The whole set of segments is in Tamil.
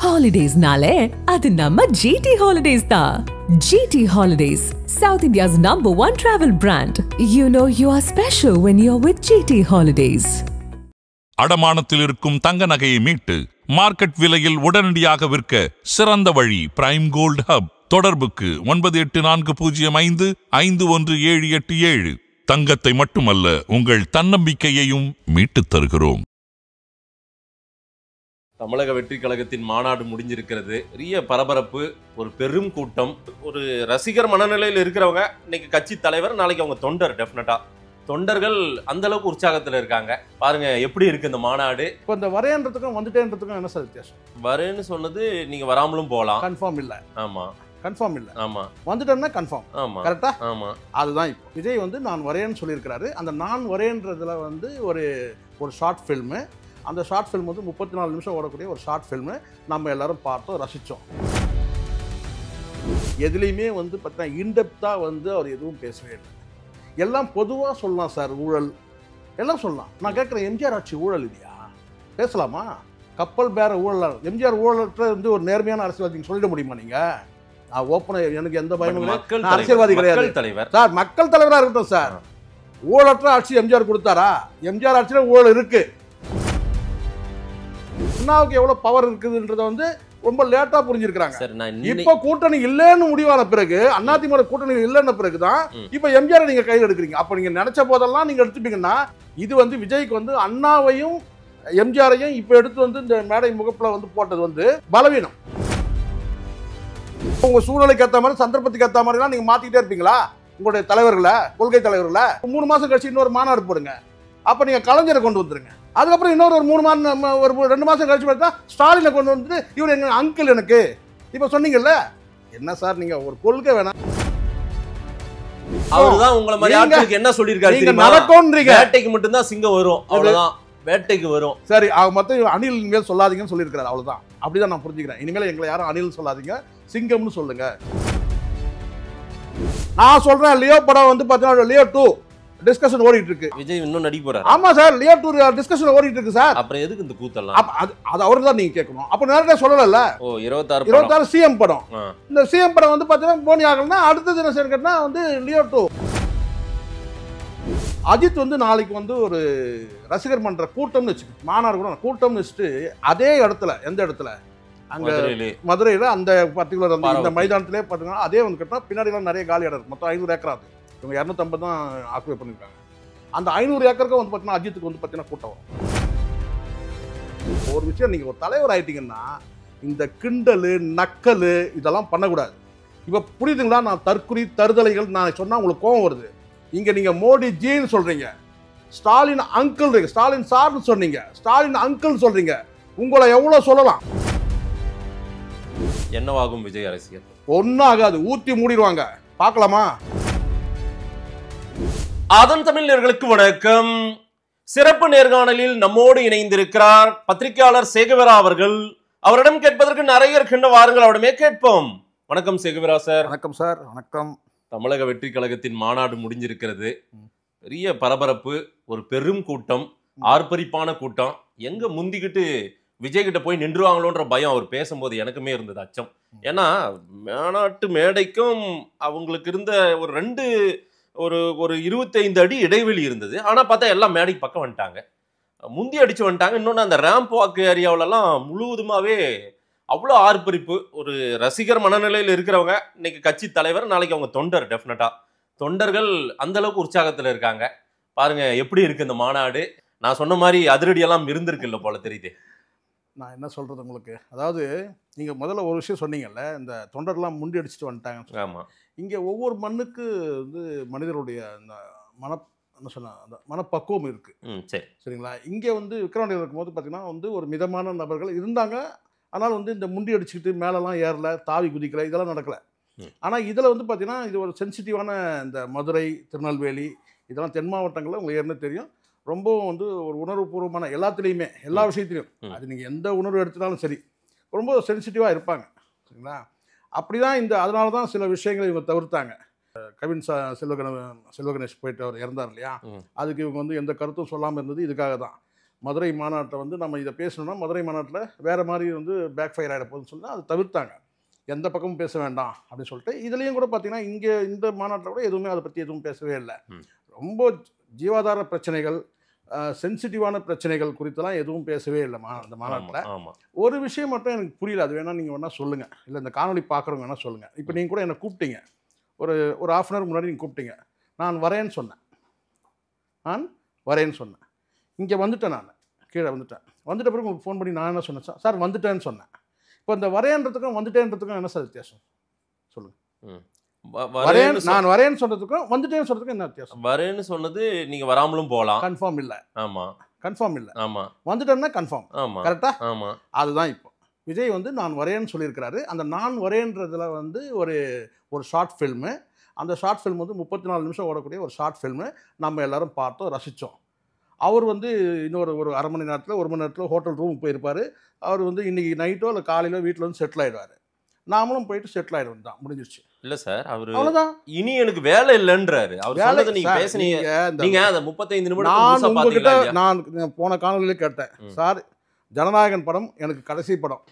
Holidays-nale, adu namma GT Holidays da. GT Holidays, South India's #1 travel brand. You know you are special when you're with GT Holidays. அடமானத்தில் இருக்கும் தங்க நகையை மீட்டு மார்க்கெட் விலையில் உடனடியாக விற்க சிறந்த வழி பிரைம் கோல்ட் ஹப். தொடர்புக்கு 9845551787. தங்கத்தை மட்டுமல்ல உங்கள் தன்னம்பிக்கையையும் மீட்டுத் தருகிறோம். தமிழக வெற்றி கழகத்தின் மாநாடு முடிஞ்சிருக்கிறது. பெரிய பரபரப்பு, ஒரு பெரும் கூட்டம், ஒரு ரசிகர் மனநிலையில் இருக்கிறவங்க. இன்னைக்கு கட்சி தலைவர், நாளைக்கு அவங்க தொண்டர். டெஃபினட்டா தொண்டர்கள் அந்த அளவுக்கு உற்சாகத்தில் இருக்காங்க. பாருங்க எப்படி இருக்கு இந்த மாநாடு. இப்போ இந்த வரேன்றதுக்கும் வந்துட்டேன்றதுக்கும் என்ன சார் வித்தியாசம்? வரேன்னு சொன்னது நீங்க வராமலும் போகலாம். கன்ஃபார்ம் இல்லை. ஆமா, கன்ஃபார்ம் இல்லை. ஆமா, வந்துட்டேன்னா கன்ஃபார்ம். ஆமா, கரெக்டா? ஆமா. அதுதான் இப்போ விஜய் வந்து நான் வரேன்னு சொல்லியிருக்கிறாரு. அந்த நான் வரேன்றதுல வந்து ஒரு ஷார்ட் ஃபில்மு. அந்த ஷார்ட் ஃபில்ம் வந்து 34 நிமிஷம் ஓடக்கூடிய ஒரு ஷார்ட் ஃபில்மு. நம்ம எல்லாரும் பார்த்தோம், ரசித்தோம். எதுலேயுமே வந்து பார்த்தீங்கன்னா இன்டெப்த்தாக வந்து அவர் எதுவும் பேசவே இல்லை. எல்லாம் பொதுவாக சொல்லலாம் சார், ஊழல் எல்லாம் சொல்லலாம். நான் கேட்குறேன், எம்ஜிஆர் ஆட்சி ஊழல் இல்லையா? பேசலாமா? கப்பல் பேர ஊழல். எம்ஜிஆர் ஊழல்ன்ற வந்து ஒரு நேர்மையான அரசியல்வாதி சொல்லிட முடியுமா நீங்கள்? நான் ஓப்பனாக எனக்கு எந்த பயமும் இல்லை. அரசியல்வாதி கிடையாது தலைவர் சார். மக்கள் தலைவராக இருக்கட்டும் சார். ஊழலற்ற ஆட்சி எம்ஜிஆர் கொடுத்தாரா? எம்ஜிஆர் ஆட்சியில் ஊழல் இருக்கு. அண்ணாவுக்கு எவ்வளவு பவர் இருக்குதுன்றத வந்து ரொம்ப லேட்டா புரிஞ்சிருக்காங்க. இப்ப கூட்டணி இல்லைன்னு முடிவான பிறகு, அதிமுக கூட்டணி இல்லைன்ன பிறகுதான் இப்ப எம்ஜிஆர் நீங்க கையில் எடுக்கிறீங்க. அப்ப நீங்க நினைச்ச போதெல்லாம் நீங்க எடுத்துப்பீங்கன்னா, இது வந்து விஜய்க்கு வந்து அண்ணாவையும் எம்ஜிஆரையும் இப்ப எடுத்து வந்து இந்த மேடை முகப்புல வந்து போட்டது வந்து பலவீனம். உங்க சூழ்நிலைக்கு ஏற்ற மாதிரி, சந்தர்ப்பத்துக்கு ஏற்ற மாதிரி நீங்க மாத்திக்கிட்டே இருப்பீங்களா உங்களுடைய தலைவர்களை, கொள்கை தலைவர்களை? 3 மாசம் கழிச்சு இன்னொரு மாநாடு போடுங்க. அப்ப நீங்க கலைஞரை கொண்டு வந்துருங்க. அதுக்கப்புறம் இன்னொரு 3 மாதம், ஒரு 2 மாதம் கழிச்சு பார்த்தா ஸ்டாலினை கொண்டு வந்துட்டு இவர் எங்க அங்கிள் எனக்கு இப்ப சொன்னீங்கல்ல. என்ன சார் நீங்க ஒரு கொள்கை வேணாம். அவர்தான் உங்களை மாதிரி ஆட்களுக்கு என்ன சொல்லியிருக்காரு தெரியுமா? வேட்டைக்கு மட்டும்தான் சிங்கம் வரும், அவ்வளவுதான். வேட்டைக்கு வரும். சரி, அவங்க மொத்தம் அணில் இனிமேல் சொல்லாதீங்கன்னு சொல்லியிருக்காரு, அவ்வளவுதான். அப்படிதான் நான் புரிஞ்சுக்கிறேன். இனிமேல் எங்களை யாரும் அணில் சொல்லாதீங்க, சிங்கம்னு சொல்லுங்க. நான் சொல்றேன், லியோ படம் வந்து பார்த்தீங்கன்னா லியோ 2 டிஸ்கஷன் ஓடிட்டு இருக்கு. விஜய் இன்னும் நடிக்க போறாரு. ஆமா சார், லியோ 2 டிஸ்கஷன் ஓடிட்டு இருக்கு சார். அப்புறம் எதுக்கு இந்த கூத்தெல்லாம்? அது அவரு தான் நீங்க கேட்கணும். அப்ப நேரடியா சொல்லல. ஓ 26 சிஎம் படம். இந்த சிஎம் படம் வந்து பாத்தீங்கன்னா போனி ஆகலன்னா அடுத்த தினம் சேர்க்கனா வந்து லியோ 2. அஜித் வந்து நாளைக்கு வந்து ஒரு ரசிகர் மன்ற கூட்டம்னு வச்சு, மாநாடு கூட கூட்டம்னு வச்சுட்டு அதே இடத்துல, எந்த இடத்துல, அங்க மதுரையில அந்த பர்டிகுலர் அந்த இந்த மைதானத்திலே பாத்தீங்கன்னா அதே வந்து கேட்டா பின்னாடி எல்லாம் நிறைய காலி இடம் இருக்கு. மொத்தம் 500 ஏக்கர் ஆகுது. இவங்க 250 தான் ஆக்குபை பண்ணியிருக்காங்க. அந்த 500 ஏக்கருக்கு வந்து பார்த்தீங்கன்னா அஜித்துக்கு வந்து பார்த்தீங்கன்னா கூட்டம் வரும். ஒரு விஷயம், நீங்கள் ஒரு தலைவர் ஆகிட்டீங்கன்னா இந்த கிண்டல் நக்கல் இதெல்லாம் பண்ணக்கூடாது. இப்போ புரியுதுங்களா? நான் தற்குறி தருதலைகள் நான் சொன்னால் உங்களுக்கு கோபம் வருது. இங்கே நீங்கள் மோடி ஜின்னு சொல்கிறீங்க, ஸ்டாலின் அங்கிள், ஸ்டாலின் சார்னு சொன்னீங்க, ஸ்டாலின் அங்கிள் சொல்கிறீங்க. உங்களை எவ்வளோ சொல்லலாம்? என்னவாகும் விஜய் அரசியல்? ஒன்றும் ஆகாது, ஊற்றி மூடிடுவாங்க. பார்க்கலாமா? அதன் தமிழர்களுக்கு வணக்கம். சிறப்பு நேர்காணலில் நம்மோடு இணைந்திருக்கிறார் பத்திரிகையாளர் சேகவரா அவர்கள். அவரிடம் கேட்பதற்கு நிறைய இருக்கின்ற, வாருங்கள் அவரிடமே கேட்போம். வணக்கம் சேகவரா சார். வணக்கம் சார். வணக்கம். தமிழக வெற்றி கழகத்தின் மாநாடு முடிஞ்சிருக்கிறது. பெரிய பரபரப்பு, ஒரு பெரும் கூட்டம், ஆர்ப்பரிப்பான கூட்டம். எங்க முந்திக்கிட்டு விஜய் கிட்ட போய் நின்றுவாங்களோன்ற பயம் அவர் பேசும்போது எனக்குமே இருந்தது, அச்சம். ஏன்னா மாநாட்டு மேடைக்கும் அவங்களுக்கு இருந்த ஒரு 25 அடி இடைவெளி இருந்தது. ஆனால் பார்த்தா எல்லாம் மேடைக்கு பக்கம் வந்துட்டாங்க, முந்தி அடிச்சு வந்துட்டாங்க. இன்னொன்று அந்த ரேம்ப் வாக்கு ஏரியாவிலலாம் முழுவதுமாகவே அவ்வளோ ஆர்ப்பரிப்பு. ஒரு ரசிகர் மனநிலையில் இருக்கிறவங்க. இன்னைக்கு கட்சி தலைவர், நாளைக்கு அவங்க தொண்டர். டெஃபினட்டா தொண்டர்கள் அந்த அளவுக்கு உற்சாகத்தில் இருக்காங்க. பாருங்க எப்படி இருக்கு இந்த மாநாடு. நான் சொன்ன மாதிரி அதிரடியெல்லாம் இருந்திருக்கு இல்லை போல தெரியுது. நான் என்ன சொல்கிறது உங்களுக்கு, அதாவது நீங்கள் முதல்ல ஒரு விஷயம் சொன்னீங்கல்ல, இந்த தொண்டர்லாம் முண்டி அடிச்சுட்டு வந்துட்டாங்க. ஆமாம். இங்கே ஒவ்வொரு மண்ணுக்கு வந்து மனிதருடைய அந்த என்ன சொன்ன அந்த மனப்பக்குவம் இருக்குது. சரி, சரிங்களா? இங்கே வந்து விக்ரவாண்டியில் இருக்கும்போது பார்த்தீங்கன்னா வந்து ஒரு மிதமான நபர்கள் இருந்தாங்க. ஆனால் வந்து இந்த முண்டி அடிச்சுக்கிட்டு மேலெல்லாம் ஏறல, தாவி குதிக்கலை, இதெல்லாம் நடக்கலை. ஆனால் இதில் வந்து பார்த்தீங்கன்னா இது ஒரு சென்சிட்டிவான இந்த மதுரை, திருநெல்வேலி, இதெல்லாம் தென் மாவட்டங்களில் உங்களுக்கு ஏற்கனவே தெரியும். ரொம்பவும் வந்து ஒரு உணர்வுபூர்வமான எல்லாத்துலேயுமே, எல்லா விஷயத்துலையும், அது நீங்கள் எந்த உணர்வு எடுத்தாலும் சரி, ரொம்ப சென்சிட்டிவாக இருப்பாங்க. சரிங்களா? அப்படி தான் அதனால தான் சில விஷயங்களை இவங்க தவிர்த்தாங்க. கவின் செல்வகணேஷ் போயிட்டு அவர் இறந்தார் இல்லையா, அதுக்கு இவங்க வந்து எந்த கருத்தும் சொல்லாமல் இருந்தது இதுக்காக தான். மதுரை மாநாட்டை வந்து நம்ம இதை பேசணும்னா மதுரை மாநாட்டில் வேறு மாதிரி வந்து பேக் ஃபயர் ஆகிட போகுதுன்னு சொல்லி அதை தவிர்த்தாங்க. எந்த பக்கமும் பேச வேண்டாம் அப்படின்னு சொல்லிட்டு. இதுலேயும் கூட பார்த்தீங்கன்னா இங்கே இந்த மாநாட்டில் கூட எதுவுமே அதை பற்றி எதுவும் பேசவே இல்லை. ரொம்ப ஜீவாதார பிரச்சனைகள், சென்சிட்டிவான பிரச்சனைகள் குறித்தெல்லாம் எதுவும் பேசவே இல்லை அந்த மாநாட்டில். ஒரு விஷயம் மட்டும் எனக்கு புரியல, அது வேணால் நீங்கள் வேணால் சொல்லுங்கள், இல்லை இந்த காணொலி பார்க்குறவங்க வேணால் சொல்லுங்கள். இப்போ நீங்கள் கூட என்னை கூப்பிட்டீங்க, ஒரு 1/2 அன் ஹவர் முன்னாடி நீங்கள் கூப்பிட்டீங்க, நான் வரேன்னு சொன்னேன். இங்கே வந்துட்டேன், நான் கீழே வந்துட்டேன். வந்துட்ட பிறகு உங்களுக்கு ஃபோன் பண்ணி நான் என்ன சொன்னேன், சார் வந்துட்டேன்னு சொன்னேன். இப்போ இந்த வரேன்றதுக்கும் வந்துட்டேன்றதுக்கும் என்ன சார் வித்தியாசம் சொல்லுங்கள். நான் வரேன்னு சொல்றதுக்கும் வந்துட்டேன்னு சொல்றதுக்கும் என்ன வித்தியாசம்? வரேன்னு சொன்னது நீங்க வராமலும் போகலாம், கன்ஃபார்ம் இல்லை. ஆமாம், கன்ஃபார்ம் இல்லை. ஆமாம், வந்துட்டேன்னா கன்ஃபார்ம். ஆமாம், கரெக்டா? ஆமாம். அதுதான் இப்போ விஜய் வந்து நான் வரேன்னு சொல்லியிருக்கிறாரு. அந்த நான் வரேன்றதுல வந்து ஒரு ஷார்ட் ஃபில்மு. அந்த ஷார்ட் ஃபில்ம் வந்து 34 நிமிஷம் ஓடக்கூடிய ஒரு ஷார்ட் ஃபில்மு. நம்ம எல்லாரும் பார்த்தோம், ரசித்தோம். அவர் வந்து இன்னொரு 1/2 மணி நேரத்தில் 1 மணி நேரத்தில் ஹோட்டல் ரூமுக்கு போயிருப்பார். அவர் வந்து இன்றைக்கி நைட்டோ இல்லை காலையிலோ வீட்டில் வந்து செட்டில் ஆகிடுவார். நாமளும் போயிட்டு செட்டில் ஆகிடுவோம் தான், முடிஞ்சிருச்சு. இல்லை சார், அவர் அவ்வளோதான், இனி எனக்கு வேலை இல்லைன்றாரு. அவர் சொன்னதை நீங்கள் பேசுனீங்க, நீங்கள் அந்த 35 நிமிடம் நான் போன காணொலியிலே கேட்டேன், சார் ஜனநாயகன் படம் எனக்கு கடைசி படம்,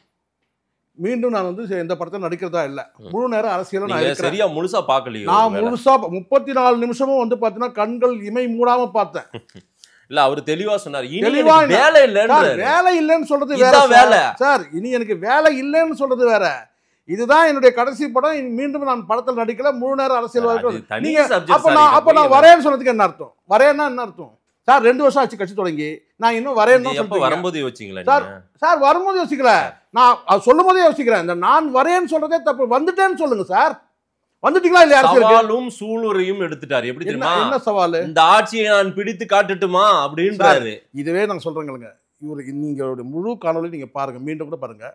மீண்டும் நான் வந்து இந்த படத்தை நடிக்கிறதா இல்லை, முழு நேரம் அரசியல நான் சரியா முழுசா பார்க்கலையே. நான் முழுசா 34 நிமிஷமும் வந்து பார்த்தீங்கன்னா கண்கள் இமை மூடாம பார்த்தேன். இல்ல அவர் தெளிவா சொன்னார், தெளிவா வேலை இல்லைன்னு. வேலை இல்லைன்னு சொல்றது வேற வேலை சார், இனி எனக்கு வேலை இல்லைன்னு சொல்றது வேற. இதுதான் என்னுடைய கடைசி படம், மீண்டும் நான் படத்தில் நடிக்கல, முழு நேரம் அரசியல். நீங்க அப்ப நான் வரேன்னு சொன்னதுக்கு என்ன அர்த்தம்? வரேன்னா என்ன அர்த்தம் சார்? 2 வருஷம் ஆச்சு கட்சி தொடங்கி, நான் இன்னும் வரேன்னு வரும்போது யோசிக்கல சார். வரும்போது யோசிக்கல, நான் சொல்லும் போதே யோசிக்கிறேன். இந்த நான் வரேன்னு சொல்றதே தப்பு, வந்துட்டேன்னு சொல்லுங்க சார். வந்துட்டீங்களா இல்லையா? சவாலும் சூளுரையும் எடுத்துட்டாரு. எப்படி தெரியுமா? என்ன சவால்? இந்த ஆட்சியை நான் பிடித்து காட்டுட்டுமா அப்படின்றாரு. இதுவே நான் சொல்றேங்க, இவரு நீங்க முழு காணொலி நீங்க பாருங்க, மீண்டும் கூட பாருங்க.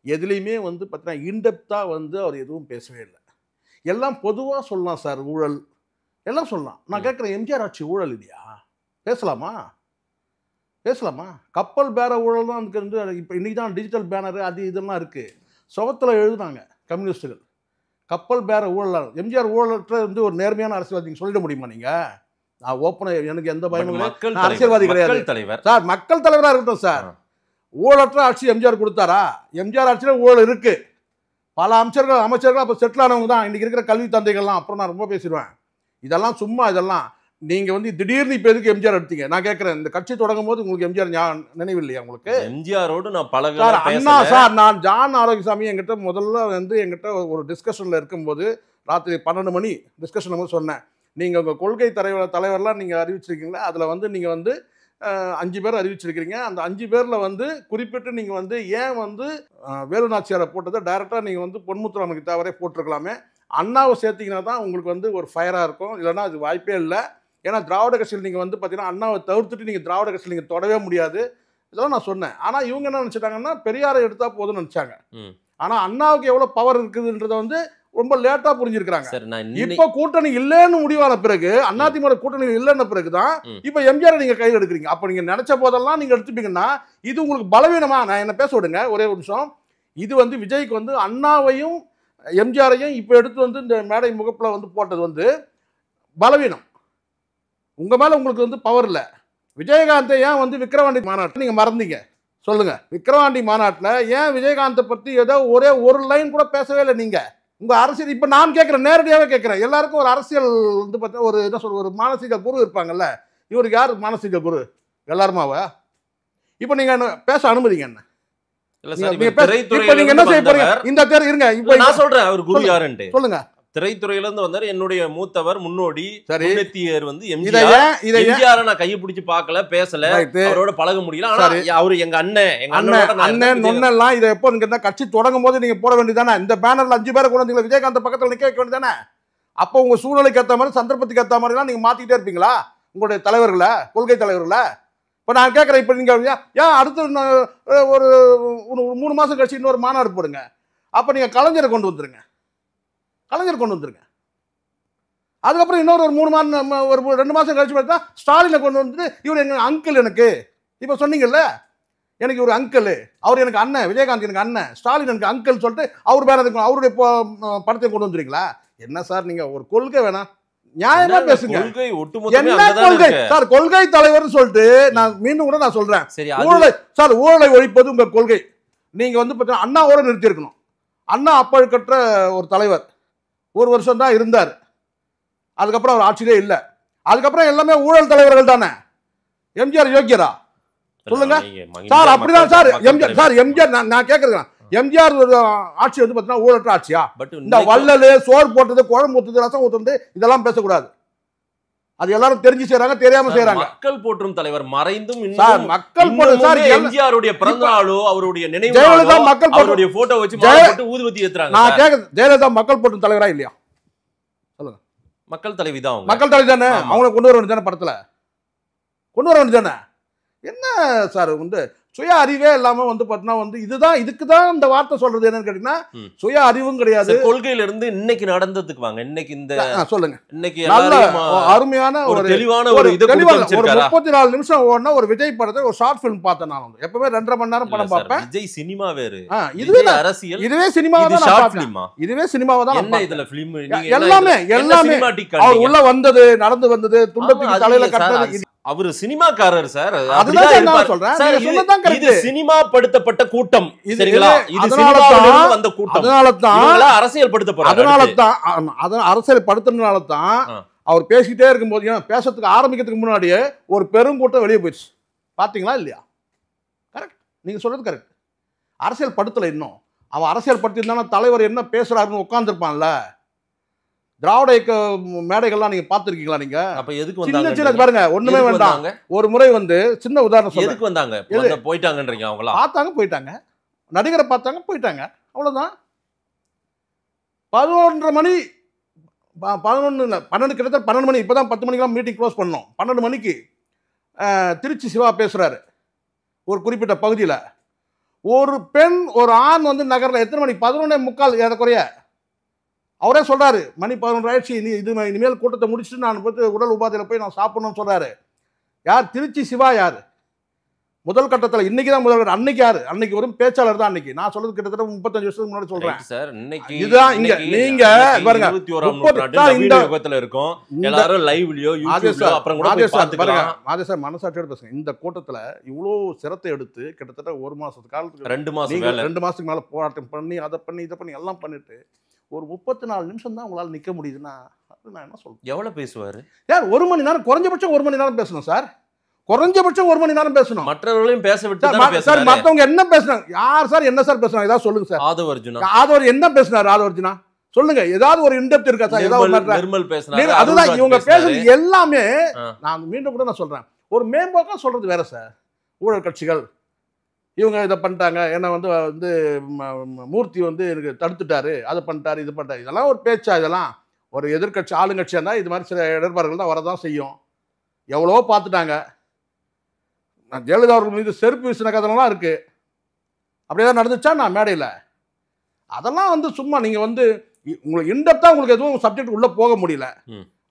எதுலையுமே வந்து பார்த்தீங்கன்னா இன்டெப்தா வந்து அவர் எதுவும் பேசவே இல்லை. எல்லாம் பொதுவாக சொல்லலாம் சார், ஊழல் எல்லாம் சொல்லலாம். நான் கேட்குறேன், எம்ஜிஆர் ஆட்சி ஊழல் இல்லையா? பேசலாமா? கப்பல் பேர ஊழல் தான் வந்து இப்போ இன்றைக்கி தான் டிஜிட்டல் பேனரு அது இதெல்லாம் இருக்குது. சுவத்தில் எழுதுனாங்க கம்யூனிஸ்ட்டுகள், கப்பல் பேர ஊழல். எம்ஜிஆர் ஊழலற்ற வந்து ஒரு நேர்மையான அரசியல்வாதி நீங்கள் சொல்லிட முடியுமா? நீங்கள் நான் ஓப்பனாக எனக்கு எந்த பயமும் இல்லை, அரசியல்வாதி கிடையாது தலைவர் சார். மக்கள் தலைவராக இருக்கட்டும் சார். ஊழலற்ற ஆட்சி எம்ஜிஆர் கொடுத்தாரா? எம்ஜிஆர் ஆட்சியில் ஊழல் இருக்கு. பல அமைச்சர்கள் அப்போ செட்டில் ஆனவங்க தான் இன்றைக்கி இருக்கிற கல்வி தந்தைகள்லாம். அப்புறம் நான் ரொம்ப பேசிடுவேன். இதெல்லாம் சும்மா, இதெல்லாம் நீங்கள் வந்து திடீர்னு இப்போ எதுக்கு எம்ஜிஆர் எடுத்தீங்க? நான் கேட்குறேன், இந்த கட்சி தொடங்கும் போது உங்களுக்கு எம்ஜிஆர் நினைவு இல்லையா? உங்களுக்கு எம்ஜிஆரோடு நான் அண்ணா சார், நான் ஜான் ஆரோக்கியசாமி என்கிட்ட முதல்ல வந்து என்கிட்ட ஒரு டிஸ்கஷனில் இருக்கும்போது ராத்திரி 12 மணி டிஸ்கஷன் போது சொன்னேன், நீங்கள் உங்கள் கொள்கை தலைவர்லாம் நீங்கள் அறிவிச்சிருக்கீங்களா? அதில் வந்து நீங்கள் வந்து 5 பேர் அறிவிச்சிருக்கிறீங்க. அந்த 5 பேரில் வந்து குறிப்பிட்டு நீங்கள் வந்து ஏன் வந்து வேலு நாச்சியாரை போட்டதை டைரெக்டாக நீங்கள் வந்து பொன்முத்துராமனுக்கு தவிர போட்டிருக்கலாமே. அண்ணாவை சேர்த்திங்கன்னா தான் உங்களுக்கு வந்து ஒரு ஃபயராக இருக்கும், இல்லைனா அது வாய்ப்பே இல்லை. ஏன்னா திராவிட கட்சியில் நீங்கள் வந்து பார்த்தீங்கன்னா அண்ணாவை தவிர்த்துட்டு நீங்கள் திராவிட கட்சியில் நீங்கள் தொடவே முடியாது. இதெல்லாம் நான் சொன்னேன். ஆனால் இவங்க என்ன நினச்சிட்டாங்கன்னா பெரியாரை எடுத்தால் போதும்னு நினச்சாங்க. ஆனால் அண்ணாவுக்கு எவ்வளோ பவர் இருக்குதுன்றதை வந்து ரொம்ப லேட்டாக புரிஞ்சிருக்கிறாங்க. இப்போ கூட்டணி இல்லைன்னு முடிவான பிறகு, அதிமுக கூட்டணி இல்லைன்ன பிறகுதான் இப்போ எம்ஜிஆர் நீங்கள் கையில் எடுக்கிறீங்க. அப்போ நீங்கள் நினைச்ச போதெல்லாம் நீங்கள் எடுத்துப்பீங்கன்னா இது உங்களுக்கு பலவீனமா? நான் என்ன பேச விடுங்க ஒரே ஒரு நிமிஷம். இது வந்து விஜய்க்கு வந்து அண்ணாவையும் எம்ஜிஆரையும் இப்போ எடுத்து வந்து இந்த மேடை முகப்பில் வந்து போட்டது வந்து பலவீனம். உங்கள் மேலே உங்களுக்கு வந்து பவர் இல்லை. விஜயகாந்தை ஏன் வந்து விக்கிரவாண்டி மாநாட்டில் நீங்கள் மறந்தீங்க சொல்லுங்க? விக்கிரவாண்டி மாநாட்டில் ஏன் விஜயகாந்தை பற்றி ஏதோ ஒரே ஒரு லைன் கூட பேசவே இல்லை நீங்கள்? உங்கள் அரசியல் இப்போ நான் கேட்குறேன், நேரடியாகவே கேட்குறேன். எல்லாருக்கும் ஒரு அரசியல் வந்து பார்த்தா ஒரு என்ன சொல்ற ஒரு மானசீக குரு இருப்பாங்கல்ல. இவருக்கு யார் மானசீக குரு? எல்லாருமாவா? இப்போ நீங்கள் பேச அனுமதிங்க என்ன? நீங்க என்ன செய்ய போறீங்க? இந்த தேர் இருங்க, இப்போ நான் சொல்றேன் அவர் குரு யாருன்னு சொல்லுங்க. திரைத்துறையில இருந்து வந்தாரு, என்னுடைய மூத்தவர், முன்னோடி முன்னேத்தியர் வந்து எம்ஜிஆர். நான் கையை பிடிச்சி பார்க்கல, பேசல, அவரோட பழக முடியல. ஆனா அவரு எங்க அண்ணன் நொன்னெல்லாம் இதை எப்போ நீங்க கட்சி தொடங்கும் போது நீங்க போட வேண்டியதானே? இந்த பேனர்ல 5 பேரை கொண்டு வந்தீங்களா? விஜயகாந்த் பக்கத்தில் நிக்க வைக்க வேண்டியதானே? அப்போ உங்க சூழ்நிலைக்கு ஏற்ற மாதிரி, சந்தர்ப்பத்துக்கு ஏற்ற மாதிரிலாம் நீங்க மாத்திக்கிட்டே இருப்பீங்களா உங்களுடைய தலைவர்களை, கொள்கை தலைவர்களை? இப்போ நான் கேட்குறேன், இப்போ நீங்கள் ஏன் அடுத்து ஒரு 3 மாதம் கழிச்சு இன்னொரு மாநாடு போடுங்க. அப்போ நீங்கள் கலைஞரை கொண்டு வந்துருங்க, அதுக்கப்புறம் இன்னொரு 3 மாதம் ஒரு 2 மாதம் கழிச்சு பார்த்தா ஸ்டாலினை கொண்டு வந்துட்டு இவர் எங்கள் அங்கிள். எனக்கு இப்போ சொன்னீங்கல்ல, எனக்கு ஒரு அங்கிள், அவர் எனக்கு அண்ணன், விஜயகாந்த் எனக்கு அண்ணன், ஸ்டாலின் எனக்கு அங்கிள் சொல்லிட்டு அவர் பேர் அவருடைய படத்தை கொண்டு வந்துடுறீங்களா? என்ன சார் நீங்கள் ஒரு கொள்கை வேணாம், நியாயமா பேசுங்க. கொள்கை ஒட்டுமொத்தமே என்ன அங்கதான் கொள்கை இருக்கு. சார்? கொள்கை தலைவர்னு சொல்லிட்டு நான் மீண்டும் கூட நான் சொல்றேன், சரி, ஊழலை சார் ஊழலை ஒழிப்பது உங்க கொள்கை. நீங்க வந்து பார்த்தீங்கன்னா அண்ணாவோட நிறுத்தி இருக்கணும். அண்ணா அப்பழுக்கற்ற ஒரு தலைவர், ஒரு வருஷம் தான் இருந்தார், அதுக்கப்புறம் அவர் ஆட்சியிலே இல்லை. அதுக்கப்புறம் எல்லாமே ஊழல் தலைவர்கள் தானே. எம்ஜிஆர் யோக்கியரா சொல்லுங்க சார்? அப்படிதான் சார். எம்ஜிஆர் சார், எம்ஜிஆர் நான் கேட்கறேன், எம்ஜிஆர் ஆட்சி வந்து பார்த்தீங்கன்னா ஊழற்ற ஆட்சியா? இந்த வள்ளல் சோறு போட்டது, குழம்பு ஊத்துது, ரசம் ஊத்துது, இதெல்லாம் பேசக்கூடாது. அது எல்லாரும் தெரிஞ்சு செய்யறாங்க, தெரியாம செய்யறாங்க. மக்கள் போற்றும் தலைவர் மறைந்தும் மக்கள் போட்டு எம்ஜிஆருடைய பிறந்த நாளோ அவருடைய நினைவு ஜெயலலிதா மக்கள் அவருடைய போட்டோ வச்சு போட்டு ஊதுபத்தி ஏத்துறாங்க. நான் கேக்குறேன், ஜெயலலிதா மக்கள் போற்றும் தலைவரா இல்லையா? சொல்லுங்க. மக்கள் தலைவி தான், மக்கள் தலைவி தானே. அவங்களை கொண்டு வர வேண்டியதானே, படத்துல கொண்டு வர வேண்டியதானே. என்ன சார் வந்து சுய அறிவே இல்லாம வந்து பாத்தீங்கன்னா வந்து இதுதான், இதுக்குதான் இந்த வார்த்தை சொல்றது என்னன்னு கேட்டீங்கன்னா சுய அறிவும் கிடையாது. கொள்கையில இருந்து இன்னைக்கு நடந்ததுக்கு வாங்க. இன்னைக்கு இந்த சொல்லுங்க, இன்னைக்கு அருமையான ஒரு தெளிவான ஒரு இது ஒரு 34 நிமிஷம் ஓடின ஒரு விஜய் படத்தை, ஒரு ஷார்ட் பிலிம் பார்த்தேன் நான். வந்து எப்பவுமே 2.5 மணி நேரம் படம் பார்ப்பேன். விஜய் சினிமா வேறு, இதுவே அரசியல், இதுவே சினிமாவை தான் நான் பார்த்தேன். இதுவே சினிமாவை தான் என்ன இதுல பிலிம் எல்லாமே அவர் உள்ள வந்தது, நடந்து வந்தது, துண்டத்துக்கு தலையில கட்டது. அவரு சினிமாக்காரர் சார். அதுதான் நான் சொல்றேன், இது சினிமா படுத்தப்பட்ட கூட்டம், சரிங்களா? இது சினிமாவிலிருந்து வந்த கூட்டம். அதனால தான் அரசியல் படுத்த போறாரு. அதனால அரசியல் படுத்துறதுனால தான் அவர் பேசிக்கிட்டே இருக்கும்போது, பேசுறதுக்கு ஆரம்பிக்கிறதுக்கு முன்னாடியே ஒரு பெருங்கூட்டம் வெளியே போயிடுச்சு. பாத்தீங்களா இல்லையா? கரெக்ட், நீங்க சொல்றது கரெக்ட். அரசியல் படுத்தல. இன்னும் அவன் அரசியல் படுத்திருந்தானா தலைவர் என்ன பேசுறாருன்னு உட்கார்ந்துருப்பான்ல. திராவிட இயக்க மேடைகள்லாம் நீங்க பாத்துருக்கீங்களா? நீங்க அப்ப எதுக்கு சின்ன வந்தாங்க? சின்ன பாருங்க, ஒண்ணுமே வேண்டாம். ஒரு முறை வந்து சின்ன உதாரணம் சொல்றேன். எதுக்கு வந்தாங்க? போயிட்டாங்கன்றீங்க. அவங்களா பார்த்தாங்க, போயிட்டாங்க. நடிகரை பார்த்தாங்க, போயிட்டாங்க. அவ்வளவுதான். 11:30 மணி 11 இல்ல 12, கிட்டத்தட்ட 12 மணி. இப்பதான் 10 மணிக்கெல்லாம் மீட்டிங் க்ளோஸ் பண்ணோம். 12 மணிக்கு திருச்சி சிவா பேசுறாரு ஒரு குறிப்பிட்ட பகுதியில். ஒரு பெண் ஒரு ஆண் வந்து நகரில் எத்தனை மணி? 11:45 ஏறக்குறைய. அவரே சொல்றாரு, மணி 11 ஆயிடுச்சு, இனிமேல் கூட்டத்தை முடிச்சுட்டு நான் போய் உடல் உபாதையில் போய் நான் சாப்பிடணும்னு சொல்றாரு. யார்? திருச்சி சிவா. யார்? முதல் கட்டத்தில். இன்னைக்கு தான் முதல் கட்டம். அன்னைக்கு யாரு? அன்னைக்கு ஒரு பேச்சாளர் தான். அன்னைக்கு நான் சொல்றது கிட்டத்தட்ட 35 வருஷத்துக்கு முன்னாடி சொல்றேன் சார். இதுதான் இங்க நீங்க பாருங்க, 21ஆம் யுகத்துல இருக்கோம். எல்லாரும் லைவ்லயோ யூடியூப்ல அப்புறம் கூட போய் பாத்துக்கலாம். அதே சார் மனசாட்சியோட பேசுங்க. இந்த கூட்டத்துல இவ்வளோ சிரத்தை எடுத்து கிட்டத்தட்ட 1 மாசத்து காலத்துக்கு 2 மாசத்துக்கு மேல போராட்டம் பண்ணி அதை பண்ணி இதை பண்ணி எல்லாம் பண்ணிட்டு ஒரு 34 நிமிஷம் தான் உங்களால் நிக்க முடியுதுன்னா நான் என்ன சொல்றேன்? எவ்வளவு பேசுவாரு யார்? 1 மணி நேரம், குறைஞ்சபட்சம் 1 மணி நேரம் பேசணும் சார். குறைஞ்சபட்சம் 1 மணி நேரம் பேசணும். மற்றவர்களையும் பேச விட்டு சார். மற்றவங்க என்ன பேசுறாங்க? யார் சார் என்ன சார் பேசுறாங்க? ஏதாவது சொல்லுங்க சார். ஆதவர்ஜுனா என்ன பேசினார்? ஆதவர்ஜுனா சொல்லுங்க. ஏதாவது ஒரு இன்டெப்த் இருக்கா சார்? ஏதாவது அதுதான் இவங்க பேசுறது எல்லாமே. நான் மீண்டும் கூட நான் சொல்றேன், ஒரு மேம்போக்கா சொல்றது வேற சார். ஊழல் கட்சிகள் இவங்க இதை பண்ணிட்டாங்க, என்னை வந்து மூர்த்தி வந்து எனக்கு தடுத்துட்டாரு, அதை பண்ணிட்டாரு, இது பண்ணிட்டாரு, இதெல்லாம் ஒரு பேச்சா? இதெல்லாம் ஒரு எதிர்கட்சி ஆளுங்கட்சியாக இருந்தால் இது மாதிரி சில இடர்பாடுகள் தான் வரதான் செய்யும். எவ்வளோ பார்த்துட்டாங்க. நான் ஜெயலலிதா அவர்கள் மீது செருப்பு வீசின கதெல்லாம் இருக்கு. அப்படியே தான் நடந்துச்சா நான் மேடையில்? அதெல்லாம் வந்து சும்மா நீங்கள் வந்து உங்களுக்கு இன்டெப்த்தாக உங்களுக்கு எதுவும் சப்ஜெக்ட் உள்ளே போக முடியல.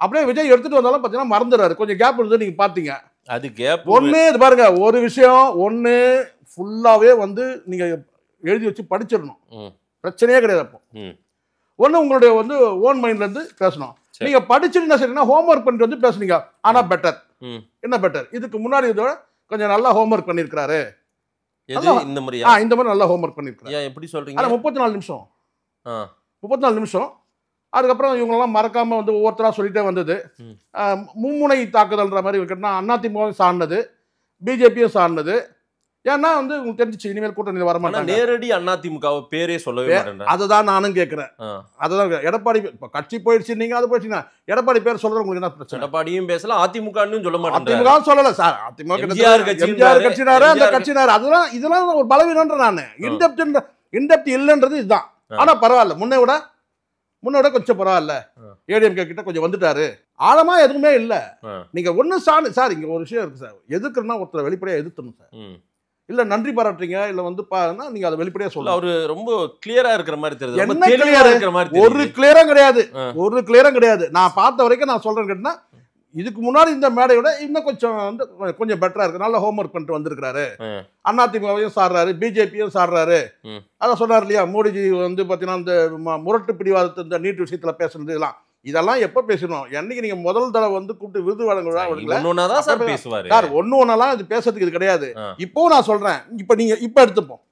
அப்படியே விஜய் எடுத்துகிட்டு வந்தாலும் பார்த்தீங்கன்னா மறந்துடுறாரு. கொஞ்சம் கேப் இருந்து நீங்கள் பார்த்தீங்க. அது கேப் ஒன்று. இது பாருங்க, ஒரு விஷயம் ஒன்று ஃபுல்லாகவே வந்து நீங்கள் எழுதி வச்சு படிச்சிடணும். பிரச்சனையே கிடையாது. அப்போ ஒன்று உங்களுடைய வந்து ஓன் மைண்ட்லேருந்து பேசணும். நீங்கள் படிச்சுட்டு என்ன செய்யணும்னா ஹோம்ஒர்க் பண்ணிட்டு வந்து பேசுனீங்க. ஆனால் பெட்டர். என்ன பெட்டர்? இதுக்கு முன்னாடி இதோட கொஞ்சம் நல்லா ஹோம்ஒர்க் பண்ணியிருக்கிறாரு. இந்த மாதிரி நல்லா ஹோம்ஒர்க் பண்ணியிருக்காரு. எப்படி சொல்றீங்க? 34 நிமிஷம் 34 நிமிஷம். அதுக்கப்புறம் இவங்களெல்லாம் மறக்காமல் வந்து ஒவ்வொருத்தராக சொல்லிட்டே வந்தது. மும்முனை தாக்குதல்ன்ற மாதிரி இருக்குன்னா அதிமுகவும் சார்ந்தது, பிஜேபியும் சார்ந்தது. ஏன்னா வந்து உங்களுக்கு தெரிஞ்சிச்சு இனிமேல் கூட்டணி வரமாட்டாங்க. நேரடி அதிமுக பேரே சொல்லவே மாட்டேன். அதுதான் நானும் கேட்குறேன். அதுதான் எடப்பாடி கட்சி போயிடுச்சு, நீங்க அது போயிடுச்சுன்னா எடப்பாடி பேர் சொல்றது உங்களுக்கு என்ன பிரச்சனை? எடப்பாடியும் பேசல, அதிமுகன்னு சொல்ல மாட்டேன். அதிமுக சொல்லல சார். அதிமுக கட்சினாரு, அந்த கட்சினாரு. அதெல்லாம் இதெல்லாம் ஒரு பலவீனன்ற நான் இன்டெப்த் இல்லைன்றது இதுதான். ஆனா பரவாயில்ல, முன்னை விட கொஞ்சம் பரவாயில்ல. ஏடிஎம்கே கிட்ட கொஞ்சம் வந்துட்டாரு. ஆழமா எதுவுமே இல்லை. நீங்க ஒண்ணு சார் இங்க ஒரு விஷயம் இருக்கு சார். எதுக்குன்னா ஒருத்தர் வெளிப்படையா எதிர்த்தணும் சார். இல்ல நன்றி பாராட்டுறீங்க, இல்ல வந்து நீங்க அதை வெளிப்படையா சொல்ல. அவரு ரொம்ப கிளியரா இருக்கிற மாதிரி தெரியுது. என்ன கிளியரா இருக்கிற மாதிரி? ஒரு கிளியரும் கிடையாது, ஒரு கிளியரும் கிடையாது. நான் பார்த்த வரைக்கும் நான் சொல்றேன் கேட்டா, இதுக்கு முன்னாடி இந்த மேடையோட இன்னும் கொஞ்சம் வந்து கொஞ்சம் பெட்டரா இருக்கு. நல்ல ஹோம்ஒர்க் பண்ணிட்டு வந்திருக்காரு. அதிமுகவையும் சாடுறாரு, பிஜேபியும் சாடுறாரு. அதான் சொன்னார் இல்லையா, மோடிஜி வந்து பாத்தீங்கன்னா இந்த முரட்டு பிடிவாதத்தை இந்த நீட் விஷயத்துல பேசுறது எல்லாம் இதெல்லாம் எப்ப பேசணும்? என்னைக்கு நீங்க முதல் தடவை வந்து கூப்பிட்டு விருது வழங்குவீங்களா? ஒன்னொன்னா சார் பேசுவாரு சார். ஒன்னொன்னெல்லாம் இது பேசுறதுக்கு இது கிடையாது. இப்போ நான் சொல்றேன், இப்ப நீங்க இப்ப எடுத்துப்போம்.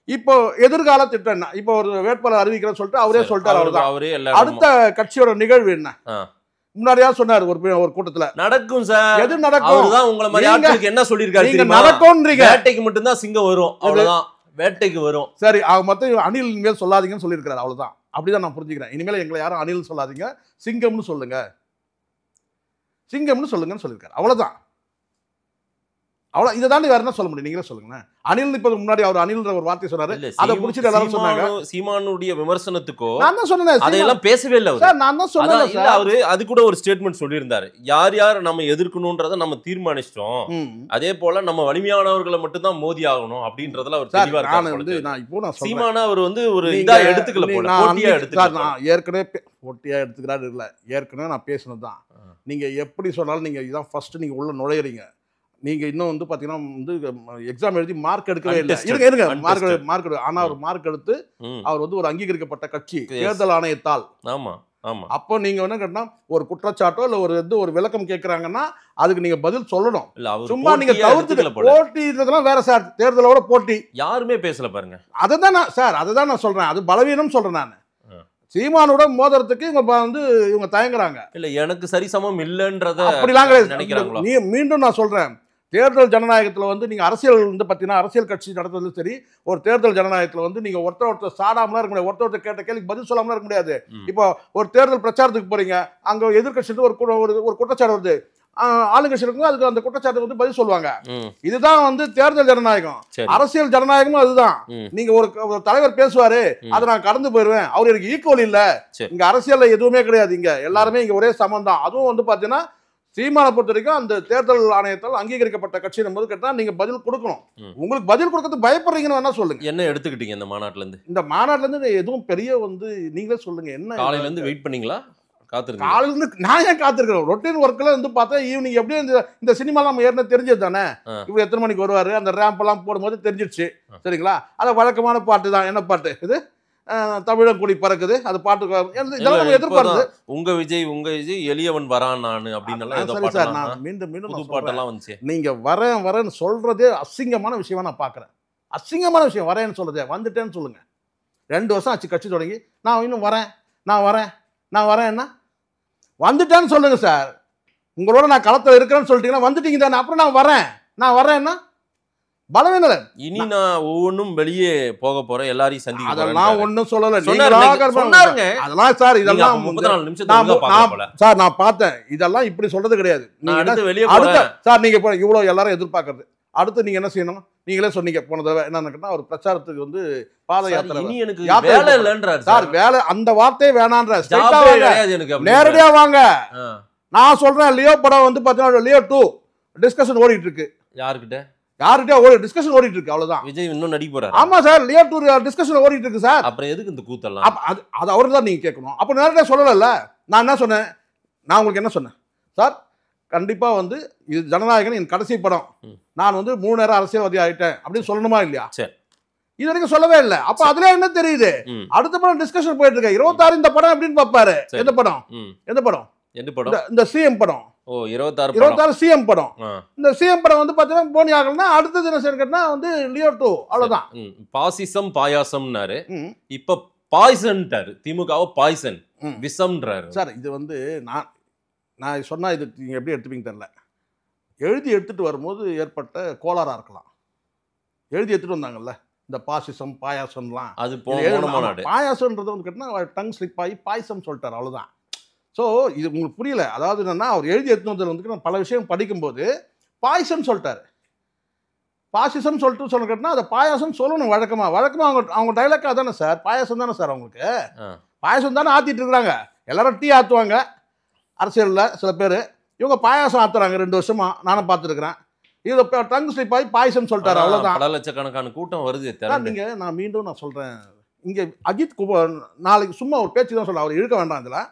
இப்போ எதிர்கால திட்டம் என்ன? இப்போ ஒரு வேட்பாளர் அறிவிக்கிறேன்னு சொல்லிட்டு அவரே சொல்லிட்டாரு. அவ்வளவுதான். அடுத்த கட்சியோட நிகழ்வு என்ன? முன்னாடியா சொன்னாரு ஒரு கூட்டத்துல நடக்கும் சார். எது நடக்கும்? அவர்தான் உங்களை மாதிரி ஆட்களுக்கு என்ன சொல்லிருக்காரு தெரியுமா? நடக்கும்ன்றீங்க. வேட்டைக்கு மட்டும் தான் சிங்கம் வரும், அவ்வளவுதான். வேட்டைக்கு வரும். சரி, அவங்க மொத்தம் அணில் மேல் சொல்லாதீங்கன்னு சொல்லியிருக்காரு. அவ்வளவுதான். அப்படிதான் நான் புரிஞ்சுக்கிறேன். இனிமேல் எங்களை யாரும் அணில் சொல்லாதீங்க, சிங்கம்னு சொல்லுங்க, சிங்கம்னு சொல்லுங்கன்னு சொல்லியிருக்காரு. அவ்வளவுதான். அவ்வளோ. இதை தாண்டி வேற என்ன சொல்ல முடியும்? நீங்களே சொல்லுங்க. அனில் இப்ப முன்னாடி அவர் அனில்ன்ற ஒரு வார்த்தை சொன்னாரு, அதை புடிச்சிட்டு எல்லாரும் சொன்னாங்க. சீமானுடைய விமர்சனத்துக்கோ நான் தான் சொன்னேன், அதையெல்லாம் பேசவே இல்லை சார். நான் தான் சொன்னேன் இல்ல, அவரு அது கூட ஒரு ஸ்டேட்மெண்ட் சொல்லியிருந்தாரு. யார் யார் நம்ம எதிர்க்கணும்ன்றதை நம்ம தீர்மானிச்சிட்டோம், அதே போல நம்ம வலிமையானவர்களை மட்டும் தான் மோதி ஆகணும் அப்படின்றதுல அவர் தெளிவா இருக்காரு. சீமானா அவர் வந்து ஒரு இதா எடுத்துக்கல போல, போட்டியா எடுத்துக்கல. நான் ஏற்கனவே போட்டியா எடுத்துக்கிறாரு இல்ல, ஏற்கனவே நான் பேசினதுதான். நீங்க எப்படி சொன்னாலும் நீங்க இதான் ஃபர்ஸ்ட் நீங்க உள்ள நுழையிறீங்க. நீங்க இன்னும் வந்து பாத்தீங்கன்னா வந்து எக்ஸாம் எழுதி மார்க் எடுக்கவே இல்லை. இருங்க மார்க் ஆனா ஒரு மார்க் எடுத்து அவர் வந்து ஒரு அங்கீகரிக்கப்பட்ட கட்சி தேர்தல் ஆணையத்தால். ஆமா ஆமா. அப்போ நீங்க என்ன கேட்டா ஒரு குற்றச்சாட்டோ இல்ல ஒரு விளக்கம் கேட்கறாங்கன்னா அதுக்கு நீங்க பதில் சொல்லணும். சும்மா நீங்க தவிர்த்து போட்டின்றதெல்லாம் வேற சார். தேர்தலோட போட்டி யாருமே பேசல பாருங்க. அதுதான் சார், அதுதான் நான் சொல்றேன். அது பலவீனம் சொல்றேன் நான். சீமானோட மோதிரத்துக்கு இவங்க தயங்குறாங்க. இல்ல, எனக்கு சரிசமம் இல்லன்றத அப்படிலாம் நினைக்கிறாங்களா? நீ மீண்டும் நான் சொல்றேன், தேர்தல் ஜனநாயகத்தில் வந்து நீங்கள் அரசியல் வந்து பார்த்தீங்கன்னா அரசியல் கட்சி நடத்துறதும் சரி, ஒரு தேர்தல் ஜனநாயகத்தில் வந்து நீங்கள் ஒருத்தர் சாடாமலாம் இருக்க முடியாது, ஒருத்தர் கேட்ட கேள்விக்கு பதில் சொல்லாமலாம் இருக்க முடியாது. இப்போ ஒரு தேர்தல் பிரச்சாரத்துக்கு போறீங்க, அங்கே எதிர்கட்சி ஒரு குற்றச்சாட்டு வருது, ஆளுங்கட்சி இருக்கும், அதுக்கு அந்த குற்றச்சாட்டு வந்து பதில் சொல்லுவாங்க. இதுதான் வந்து தேர்தல் ஜனநாயகம். அரசியல் ஜனநாயகமும் அதுதான். நீங்க ஒரு தலைவர் பேசுவாரு, அதை நான் கடந்து போயிருவேன், அவர் எனக்கு ஈக்குவல் இல்ல. இங்க அரசியல்ல எதுவுமே கிடையாது. இங்க எல்லாருமே இங்க ஒரே சமம் தான். அதுவும் வந்து பாத்தீங்கன்னா சீமானை பொறுத்த வரைக்கும் அந்த தேர்தல் ஆணையத்தால் அங்கீகரிக்கப்பட்ட கட்சி போது கேட்டா நீங்க பதில் கொடுக்கணும். உங்களுக்கு பதில் கொடுக்கறது பயப்படுறீங்கன்னு வேணா சொல்லுங்க. என்ன எடுத்துக்கிட்டீங்க இந்த மாநாட்டுல இருந்து? இந்த மாநாட்டுல இருந்து எதுவும் பெரிய வந்து நீங்களே சொல்லுங்க. என்ன காலையில இருந்து வெயிட் பண்ணீங்களா? காலையில இருந்து நான் ஏன் காத்திருக்கிறேன்? ரொட்டீன் ஒர்க்ல வந்து பார்த்தா ஈவினிங் எப்படியும் இந்த சினிமா நம்ம ஏற்கனவே தெரிஞ்சது தானே. இவர் எத்தனை மணிக்கு வருவாரு, அந்த ரேம்ப் எல்லாம் போடும்போது தெரிஞ்சிடுச்சு. சரிங்களா? அது வழக்கமான பாட்டு தான். என்ன பாட்டு இது? தமிழன் கூடி பறக்குது. அது பாட்டு இதெல்லாம் நம்ம எதிர்பார்த்து உங்க விஜய் எளியவன் வரான் நானு அப்படின்னு மீண்டும் பாட்டெல்லாம் வந்துச்சு. நீங்க வரேன்னு சொல்றதே அசிங்கமான விஷயமா நான் பாக்குறேன். அசிங்கமான விஷயம் வரேன்னு சொல்றதே. வந்துட்டேன்னு சொல்லுங்க. 2 வருஷம் ஆச்சு கட்சி தொடங்கி. நான் இன்னும் நான் வரேன்னா வந்துட்டேன்னு சொல்லுங்க சார். உங்களோட நான் களத்தில் இருக்கிறேன்னு சொல்லிட்டீங்கன்னா வந்துட்டீங்க தானே. அப்புறம் நான் வரேன்னா பலவீனம். இனி நான் ஒவ்வொன்றும் வெளியே போக போறேன், எல்லாரையும் சந்திக்க. அதெல்லாம் ஒன்றும் சொல்லல. அதெல்லாம் சார் இதெல்லாம் 34 நிமிஷம் சார் நான் பார்த்தேன். இதெல்லாம் இப்படி சொல்றது கிடையாது. சார் நீங்க இவ்வளவு எல்லாரும் எதிர்பார்க்கறது. அடுத்து நீங்க என்ன செய்யணும்? நீங்களே சொன்னீங்க போன தடவை என்னன்னு கேட்டா ஒரு பிரச்சாரத்துக்கு வந்து பாத யாத்திரை சார். வேலை அந்த வார்த்தையே வேணான்ற. நேரடியா வாங்க. நான் சொல்றேன், லியோ படம் வந்து பாத்தீங்கன்னா லியோ 2 டிஸ்கஷன் ஓடிட்டு இருக்கு. யார்கிட்ட டிஸ்கஷன் ஓடிட்டு இருக்கு. அவ்வளவுதான். விஜய் இன்னும் நடிக்க போறாரு. ஆமா சார், லியோ 2 டிஸ்கஷன் ஓடிட்டு இருக்கு சார். அப்புறம் எதுக்கு இந்த கூத்தெல்லாம்? அது அவரு தான் நீங்க கேட்கணும். அப்ப நேரடியா சொல்லல. நான் என்ன சொன்னேன்? நான் உங்களுக்கு என்ன சொன்னேன் சார்? கண்டிப்பா வந்து இது ஜனநாயகன் என் கடைசி படம், நான் வந்து 3 நேரம் அரசியல்வாதி ஆயிட்டேன் அப்படின்னு சொல்லணுமா இல்லையா? இது வரைக்கும் சொல்லவே இல்லை. அப்ப அதுல என்ன தெரியுது? அடுத்த படம் டிஸ்கஷன் போயிட்டு இருக்கு. 26 இந்த படம் எப்படின்னு பாப்பாரு. எந்த படம்? இந்த சிஎம் படம். 26 சிஎம் படம். இந்த சிஎம் படம் வந்து பாத்தீங்கன்னா போனி ஆகலன்னா அடுத்தது என்ன கேட்டா வந்து லியோ 2. அவ்வளவுதான். பாசிசம் பாயாசம்னாரு, இப்ப பாய்சன்ட்டாரு. திமுகவை பாய்சன் விஷம்ன்றாரு சார். இது வந்து நான் சொன்னா இது நீங்க எப்படி எடுத்துப்பீங்க தெரியல. எழுதி எடுத்துட்டு வரும்போது ஏற்பட்ட கோளாறா இருக்கலாம். எழுதி எடுத்துட்டு வந்தாங்கல்ல இந்த பாசிசம் பாயாசம்லாம். அது பாயாசம்ன்றது வந்து கேட்டா டங் ஸ்லிப் ஆகி பாயசம் சொல்லிட்டாரு. அவ்வளவுதான். ஸோ இது உங்களுக்கு புரியல. அதாவது என்னன்னா அவர் எழுதி எடுத்து வந்ததில் வந்து பல விஷயம் படிக்கும்போது பாயசம் சொல்லிட்டாரு. பாசிசம் சொல்லிட்டு சொல்ல கேட்டா அதை பாயாசம் சொல்லணும். வழக்கமா அவங்க டைலாக் அதானே சார். பாயாசம் தானே சார். அவங்களுக்கு பாயாசம் தானே ஆத்திட்டு இருக்கிறாங்க. எல்லாரும் டீ ஆற்றுவாங்க அரசியலில் சில பேர். இவங்க பாயாசம் ஆத்துறாங்க 2 வருஷமா. நானும் பார்த்துருக்கிறேன். இது டங் ஸ்லிப் ஆகி பாயசம் சொல்லிட்டாரு. அவ்வளோதான். பல லட்சக்கணக்கான கூட்டம் வருது. நான் மீண்டும் சொல்கிறேன், இங்கே அஜித் குமார் நாளைக்கு சும்மா ஒரு பேச்சு தான் சொல்ல. அவர் இழுக்க வேண்டாம். இதில்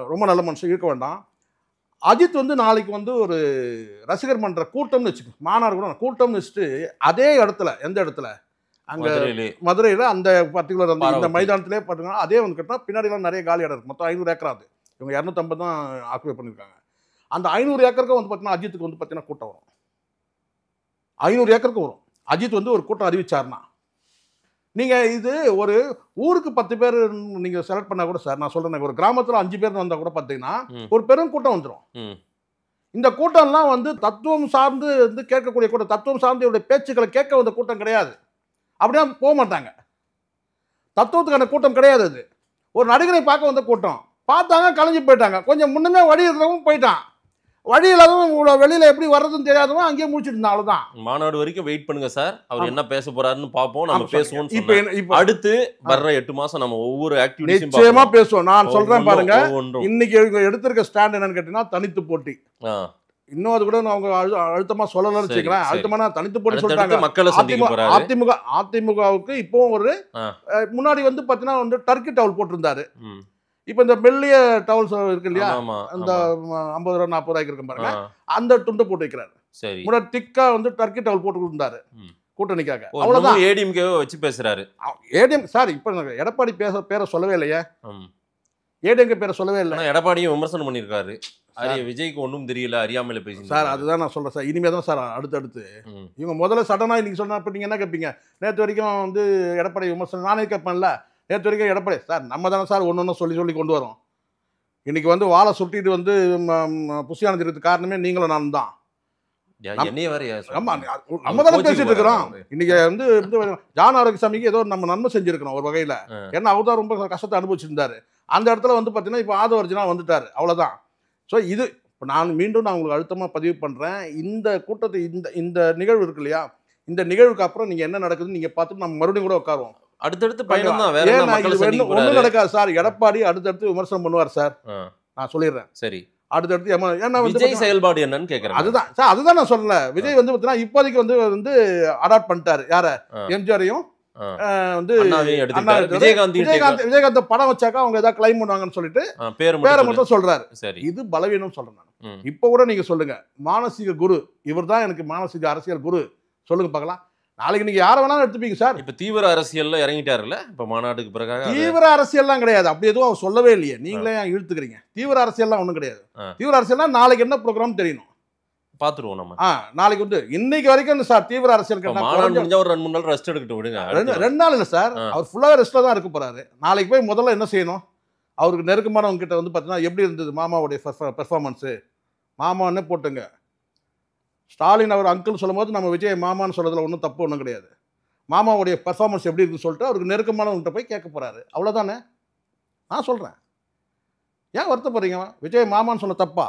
ரொம்ப நல்ல மனுஷன், இழுக்க வேண்டாம். அஜித் வந்து நாளைக்கு வந்து ஒரு ரசிகர் மன்ற கூட்டம்னு வச்சுக்கோ, மாநாடு கூட கூட்டம்னு வச்சுட்டு அதே இடத்துல, எந்த இடத்துல, அங்கே மதுரையில் அந்த பர்டிகுலர் அந்த இந்த மைதானத்திலே பார்த்தீங்கன்னா அதே வந்து கேட்டால் பின்னாடிலாம் நிறைய காலி இடம் இருக்குது. மொத்தம் 500 ஏக்கர். அது இவங்க 250 தான் ஆக்குபை பண்ணியிருக்காங்க. அந்த 500 ஏக்கருக்கும் வந்து பார்த்தீங்கன்னா அஜித்துக்கு வந்து பார்த்தீங்கன்னா கூட்டம் வரும். 500 ஏக்கருக்கு வரும். அஜித் வந்து ஒரு கூட்டம் அறிவிச்சார்னா நீங்கள் இது ஒரு ஊருக்கு 10 பேர் நீங்கள் செலக்ட் பண்ணால் கூட சார், நான் சொல்கிறேன், ஒரு கிராமத்தில் 5 பேர் வந்தால் கூட பார்த்தீங்கன்னா ஒரு பெரும் கூட்டம் வந்துடும். இந்த கூட்டம்லாம் வந்து தத்துவம் சார்ந்து வந்து கேட்கக்கூடிய கூட்டம், தத்துவம் சார்ந்து இவருடைய பேச்சுக்களை கேட்க வந்த கூட்டம் கிடையாது. அப்படியே போக மாட்டாங்க. தத்துவத்துக்கான கூட்டம் கிடையாது அது. ஒரு நடிகரை பார்க்க வந்த கூட்டம், பார்த்தாங்க கலைஞ்சு போயிட்டாங்க. கொஞ்சம் முன்னமே வழி இருக்கிறவங்க போயிட்டான், வழி இல்லாதவங்க வெளியில எப்படி வர்றதுன்னு தெரியாதவங்க அங்கேயே முடிச்சுட்டு இருந்தா. அவ்வளவுதான். மாநாடு வரைக்கும் வெயிட் பண்ணுங்க சார், அவர் என்ன பேச போறாருன்னு பாப்போம், நம்ம பேசுவோம். இப்ப அடுத்து வர்ற 8 மாசம் நம்ம ஒவ்வொரு ஆக்டிவிட்டியும் நிச்சயமா பேசுவோம். நான் சொல்றேன் பாருங்க, இன்னைக்கு எடுத்திருக்க ஸ்டாண்ட் என்னன்னு கேட்டீங்கன்னா தனித்து போட்டி. இன்னும் அது கூட அவங்க அழுத்தமா சொல்லலன்னு வச்சுக்கிறேன். அழுத்தமா தனித்து போட்டி சொல்லிட்டாங்க. அதிமுகவுக்கு இப்போ ஒரு முன்னாடி வந்து பாத்தீங்கன்னா வந்து டர்க்கி டவல் போட்டிருந்தாரு. இப்ப இந்த மெல்லிய டவல்ஸ் இருக்கு இல்லையா, அந்த 50 ரூபா 40 ரூபாய்க்கு இருக்கும் பாருங்க, அந்த துண்டு போட்டு வைக்கிறாரு. முன்னாடி திக்கா வந்து டர்க்கி டவல் போட்டு இருந்தாரு கூட்டணிக்காக. அவ்வளவுதான். ஏடிஎம்கே வச்சு பேசுறாரு. ஏடிஎம் சார், இப்ப எடப்பாடி பேரை சொல்லவே இல்லையே, ஏடிஎம்கே பேரை சொல்லவே இல்லை. எடப்பாடியும் விமர்சனம் பண்ணிருக்காரு. விஜய்க்கு ஒன்றும் தெரியல, அறியாமல பேசி சார். அதுதான் நான் சொல்றேன் சார், இனிமே தான் சார் அடுத்தடுத்து இவங்க முதல்ல சடனா இன்னைக்கு சொன்னா இப்ப நீங்க என்ன கேட்பீங்க? நேற்று வரைக்கும் வந்து எடப்பாடி விமர்சனம் நானே கேட்பேன்ல. நேற்று வரைக்கும் எடப்பாடி சார் நம்ம தானே சார் ஒன்று சொல்லி கொண்டு வரோம். இன்னைக்கு வந்து வாழை சுட்டிட்டு வந்து புசி அணைஞ்சிருக்கு காரணமே நீங்களும் நான் தான். நம்ம தானே பேசிட்டு இருக்கிறோம். இன்னைக்கு வந்து ஜான் ஆரோக்கியசாமிக்கு ஏதோ நம்ம நன்மை செஞ்சிருக்கிறோம் ஒரு வகையில. ஏன்னா அவர் தான் ரொம்ப கஷ்டத்தை அனுபவிச்சிருந்தாரு. அந்த இடத்துல வந்து பார்த்தீங்கன்னா இப்போ ஆதவர்ஜனா வந்துட்டாரு, அவ்வளோதான். ஸோ இது இப்போ நான் உங்களுக்கு அழுத்தமாக பதிவு பண்ணுறேன். இந்த கூட்டத்தை இந்த நிகழ்வு இருக்கு இல்லையா, இந்த நிகழ்வுக்கு அப்புறம் நீங்கள் என்ன நடக்குதுன்னு நீங்கள் பார்த்துட்டு நம்ம மறுபடியும் கூட உட்காருவோம். அடுத்தடுத்து பயணம் தான், ஒன்றும் நடக்காது சார். எடப்பாடி அடுத்தடுத்து விமர்சனம் பண்ணுவார் சார், நான் சொல்லிடுறேன். சரி, அடுத்தடுத்து ஏன்னா விஜய் செயல்பாடு என்னன்னு கேட்குறேன். அதுதான் சார், அதுதான் நான் சொல்லல. விஜய் வந்து பார்த்தீங்கன்னா இப்போதைக்கு வந்து அடாப்ட் பண்ணிட்டாரு. யார? எம்ஜிஆரையும் வந்து விஜயகாந்த் படம் வச்சாக்கா அவங்க ஏதாவது கிளைம் பண்ணுவாங்கன்னு சொல்லிட்டு பேரை மட்டும் சொல்றாரு. இது பலவீனம் சொல்றேன் நான். இப்ப கூட நீங்க சொல்லுங்க, மானசீக குரு இவர் தான் எனக்கு மானசீக அரசியல் குரு சொல்லுங்க பார்க்கலாம். நாளைக்கு நீங்க யாரை வேணாலும் எடுத்துப்பீங்க சார். இப்ப தீவிர அரசியல்ல இறங்கிட்டாருல்ல இப்ப மாநாட்டுக்கு பிறகு. தீவிர அரசியல்லாம் கிடையாது, அப்படி எதுவும் அவர் சொல்லவே இல்லையே, நீங்களே இழுத்துக்கிறீங்க. தீவிர அரசியல்லாம் ஒன்றும் கிடையாது. தீவிர அரசியல்னா நாளைக்கு என்ன ப்ரோக்ராம் தெரியணும், பாத்துருவோம் நம்ம. நாளைக்கு வந்து இன்னைக்கு வரைக்கும் சார் தீவிர அரசியல் ஒரு 2 நாள் ரெஸ்ட் எடுக்கட்டும் விடுங்க. 2 நாள் இல்ல சார், அவர் ஃபுல்லாவே ரெஸ்ட்ல தான் இருக்க போறாரு. நாளைக்கு போய் முதல்ல என்ன செய்யணும், அவருக்கு நெருக்கமானவங்க கிட்ட வந்து பார்த்தீங்கன்னா எப்படி இருந்தது மாமாவுடைய பெர்ஃபார்மன்ஸு, மாமான்னு போட்டுங்க. ஸ்டாலின் அவர் அங்கிள் சொல்லும் போது நம்ம விஜய் மாமான்னு சொல்றதுல ஒன்றும் தப்பு ஒன்றும் கிடையாது. மாமாவுடைய பெர்ஃபார்மன்ஸ் எப்படி இருக்குன்னு சொல்லிட்டு அவருக்கு நெருக்கமானவங்கிட்ட போய் கேட்க போறாரு, அவ்வளோதானே நான் சொல்றேன். ஏன் வருத்தப்படுறீங்க? விஜய் மாமான்னு சொல்ல தப்பா?